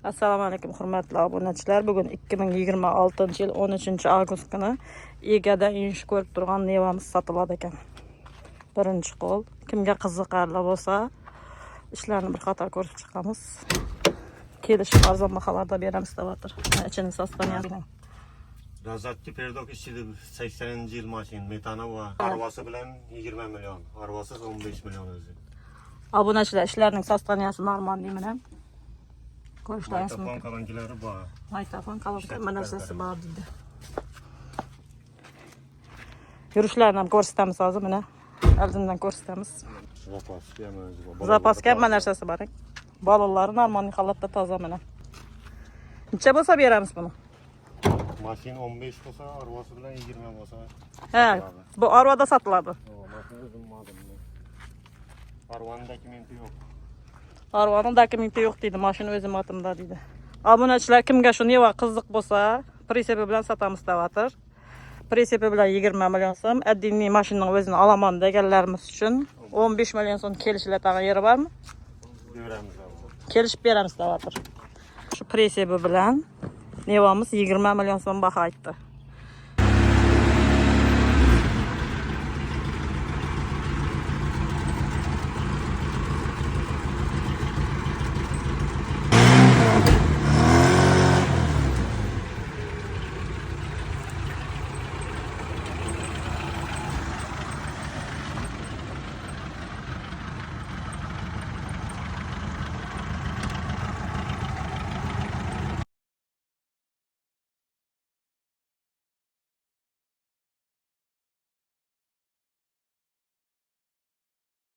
Assalomu alaykum hurmatli obunachilar. Bugun 2026-yil 13-avgust kuni Egada insh ko'rib turgan nevamiz sotiladi ekan. Birinchi qo'l. Kimga qiziqarli bo'lsa, ishlarni bir qator ko'rib chiqamiz. Kelishib arzon baholarda beramiz davotir. İçini sostaniyasini. Razatki perdok işçidi 80-yil mashin metana va arvasi bilan 20 milyon, arvasiz 15 milyon o'zi. Obunachilar ishlarning sostaniyasi normal deyman. Ko'rishlarimiz Telefon mumkin. kalankilari bor. Maytafon kalanka narsasi bor dedi. Yurishlarni ham ko'rsatamiz hozir mana. Oldindan ko'rsatamiz. Zapaska hamma narsasi bor. Balollari normal holatda toza mana. Necha bo'lsa beramiz buni? Mashin 15 bo'lsa, arvasi bilan 20 bo'lsa. He, bu Arvada sotiladi. Arvanın dokumenti yo'q. Arvanın dokumenti yo'q deydi, mashina o'zim otimda deydi. Obunachilar kimga shu neva qiziq bo'lsa, presepi bilan sotamiz davotir. Presepi bilan 20 million so'm, addiniy mashinaning o'zini olaman deganlarimiz uchun 15 million so'm kelishiladigan yeri bormi? Beramiz. Kelishib beramiz davotir. Shu presepi bilan nevamiz 20 million so'm baho aytdi.